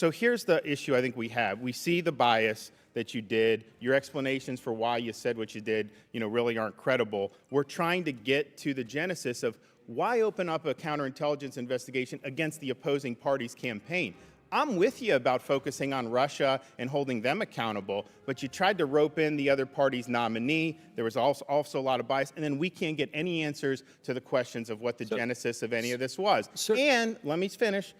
So here's the issue I think we have. We see the bias that you did. Your explanations for why you said what you did, really aren't credible. We're trying to get to the genesis of why open up a counterintelligence investigation against the opposing party's campaign. I'm with you about focusing on Russia and holding them accountable, but you tried to rope in the other party's nominee. There was also a lot of bias, and then we can't get any answers to the questions of what the genesis of any of this was. And let me finish.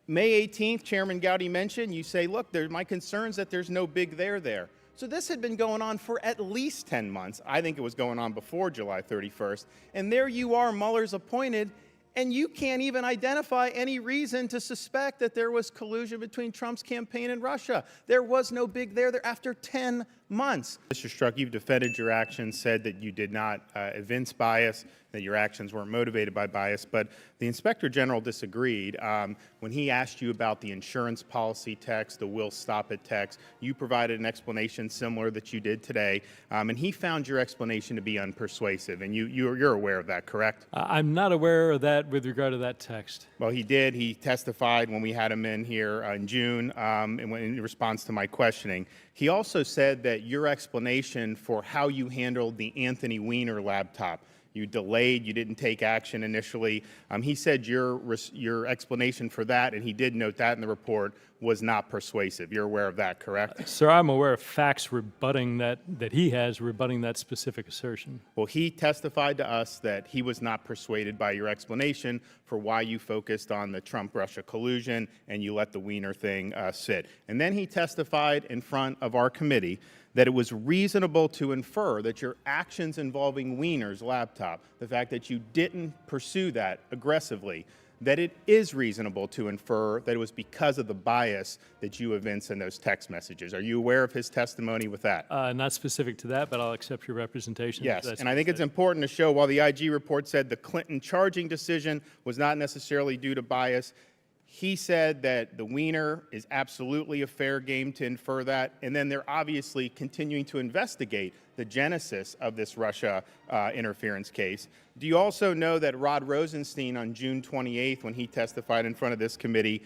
May 18th, Chairman Gowdy mentioned, you say, look, my concern's that there's no big there. So this had been going on for at least 10 months. I think it was going on before July 31st. And there you are, Mueller's appointed, and you can't even identify any reason to suspect that there was collusion between Trump's campaign and Russia. There was no big there after 10 months. Mr. Strzok, you've defended your actions, said that you did not evince bias, that your actions weren't motivated by bias, but the Inspector General disagreed. When he asked you about the insurance policy text, the will stop it text, you provided an explanation similar that you did today, and he found your explanation to be unpersuasive, and you're aware of that, correct? I'm not aware of that with regard to that text. Well, he did. He testified when we had him in here in June in response to my questioning. He also said that your explanation for how you handled the Anthony Weiner laptop, you delayed, you didn't take action initially. He said your explanation for that, and he did note that in the report, was not persuasive. You're aware of that, correct? Sir, I'm aware of facts rebutting that he has rebutting that specific assertion. Well, he testified to us that he was not persuaded by your explanation for why you focused on the Trump-Russia collusion and you let the Weiner thing sit. And then he testified in front of our committee that it was reasonable to infer that your actions involving Weiner's laptop, the fact that you didn't pursue that aggressively, that it is reasonable to infer that it was because of the bias that you evinced in those text messages. Are you aware of his testimony with that? Not specific to that, but I'll accept your representation. Yes, and I think it's important to show, while the IG report said the Clinton charging decision was not necessarily due to bias, he said that the Weiner is absolutely a fair game to infer that, and then they're obviously continuing to investigate the genesis of this Russia interference case. Do you also know that Rod Rosenstein on June 28th, when he testified in front of this committee,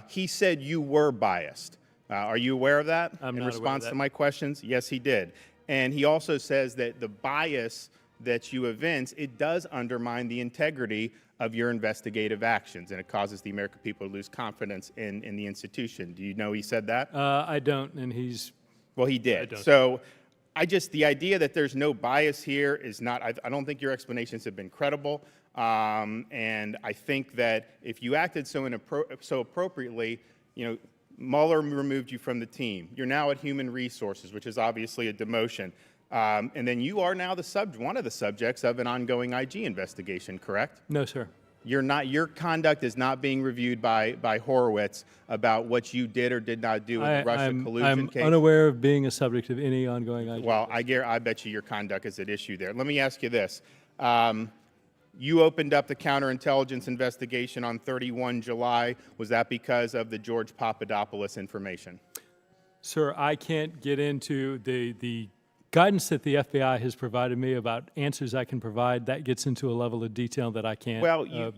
he said you were biased? Are you aware of that? I'm in not response aware of that. to my questions? Yes, he did. And he also says that the bias that you evince, it does undermine the integrity of your investigative actions, and it causes the American people to lose confidence in the institution. Do you know he said that? I don't, and he's... Well, he did. So the idea that there's no bias here is not, I don't think your explanations have been credible, and I think that if you acted so appropriately, Mueller removed you from the team. You're now at Human Resources, which is obviously a demotion. And then you are now one of the subjects of an ongoing IG investigation, correct? No, sir. You're not. Your conduct is not being reviewed by Horowitz about what you did or did not do in the Russia collusion case. I'm unaware of being a subject of any ongoing IG. Well, I bet you your conduct is at issue there. Let me ask you this. You opened up the counterintelligence investigation on 31 July. Was that because of the George Papadopoulos information? Sir, I can't get into the guidance that the FBI has provided me about answers I can provide. That gets into a level of detail that I can't,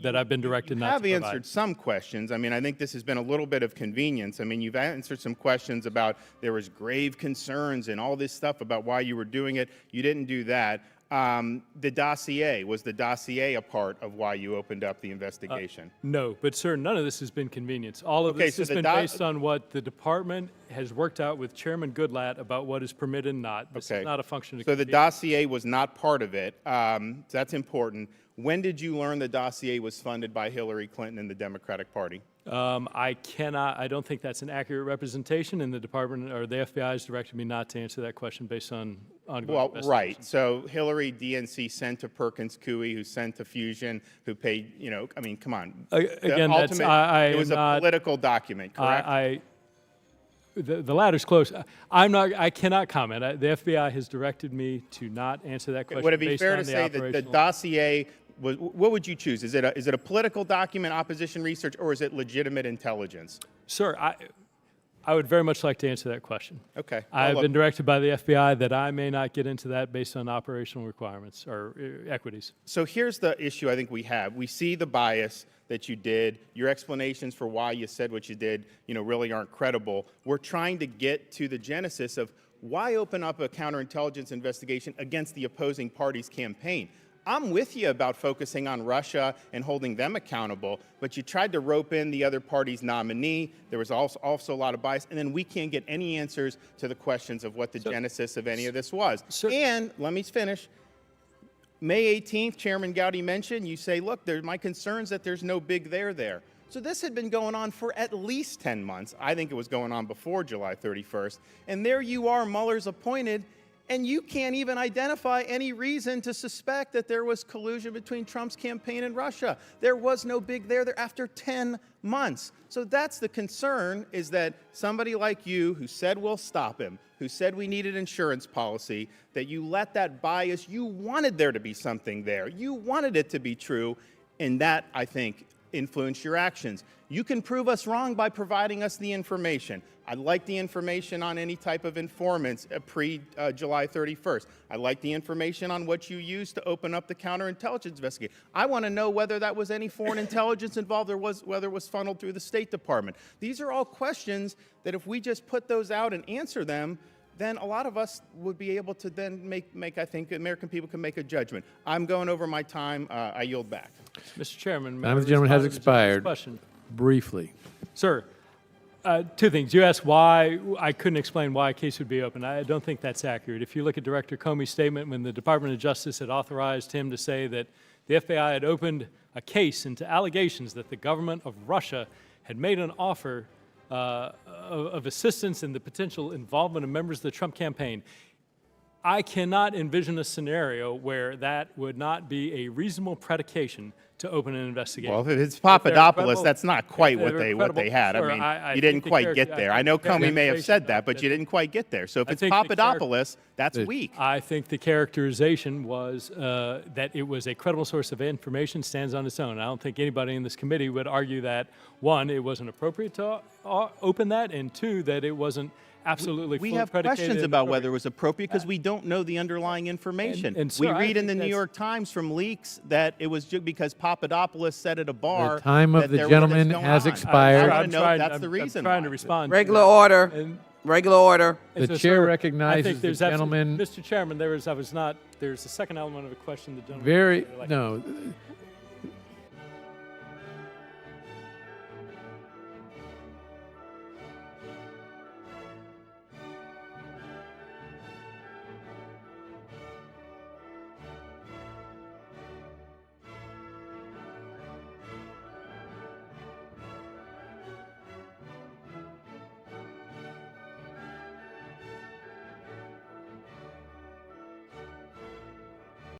that I've been directed not to provide. You have answered some questions. I mean, I think this has been a little bit of convenience. I mean, you've answered some questions about there was grave concerns and all this stuff about why you were doing it. You didn't do that. The dossier, was the dossier a part of why you opened up the investigation? No, but sir, none of this has been convenience. All of this has been based on what the department has worked out with Chairman Goodlatte about what is permitted and not. This is not a function of convenience. So the dossier was not part of it. So that's important. When did you learn the dossier was funded by Hillary Clinton and the Democratic Party? I don't think that's an accurate representation, and the department or the FBI has directed me not to answer that question based on ongoing investigation. Right. So Hillary, DNC sent to Perkins Coie, who sent to Fusion, who paid, I mean, come on. Again, it was a political document, correct? The latter's close. I cannot comment. The FBI has directed me to not answer that question. Would it be fair to say that the dossier what would you choose? Is it a political document, opposition research, or is it legitimate intelligence? Sir, I would very much like to answer that question. Okay. I've been directed by the FBI that I may not get into that based on operational requirements or equities. So here's the issue I think we have. We see the bias that you did. Your explanations for why you said what you did, really aren't credible. We're trying to get to the genesis of why open up a counterintelligence investigation against the opposing party's campaign. I'm with you about focusing on Russia and holding them accountable, but you tried to rope in the other party's nominee. There was also a lot of bias, and then we can't get any answers to the questions of what the genesis of any of this was. And let me finish. May 18th, Chairman Gowdy mentioned, you say, look, my concern's that there's no big there. So this had been going on for at least 10 months. I think it was going on before July 31st. And there you are, Mueller's appointed, and you can't even identify any reason to suspect that there was collusion between Trump's campaign and Russia. There was no big there after 10 months. So that's the concern, is that somebody like you, who said we'll stop him, who said we needed insurance policy, that you let that bias, you wanted there to be something there. You wanted it to be true, and that, I think, influenced your actions. You can prove us wrong by providing us the information. I'd like the information on any type of informants pre-July 31st. I'd like the information on what you used to open up the counterintelligence investigation. I want to know whether that was any foreign intelligence involved or whether it was funneled through the State Department. These are all questions that if we just put those out and answer them, then a lot of us would be able to then make I think, American people can make a judgment. I'm going over my time. I yield back. Mr. Chairman, Time of the gentleman has expired. Question. Briefly. Sir, two things. You asked why I couldn't explain why a case would be open. I don't think that's accurate. If you look at Director Comey's statement when the Department of Justice had authorized him to say that the FBI had opened a case into allegations that the government of Russia had made an offer of assistance in the potential involvement of members of the Trump campaign, I cannot envision a scenario where that would not be a reasonable predication to open an investigation. Well, if it's Papadopoulos, that's not quite what they had. Sure, I mean, I you didn't think quite get there. I know Comey may have said that, but you didn't quite get there. So if it's Papadopoulos, that's weak. I think the characterization was that it was a credible source of information, stands on its own. I don't think anybody in this committee would argue that, one, it wasn't appropriate to open that, and two, that it wasn't absolutely we fully have predicated questions and about appropriate. whether it was appropriate because we don't know the underlying information. And we sir, read in the New that's- York Times from leaks that it was just because Papadopoulos said at a bar. The time of that the there was gentleman this going has on. expired. I want to know if that's the reason. I'm trying to why. respond. Regular to that. order. And- Regular order. and The so, chair sir, I recognizes think the there's absolutely- gentleman. Mr. Chairman, there's a second element of a question the gentleman. Very, would like no.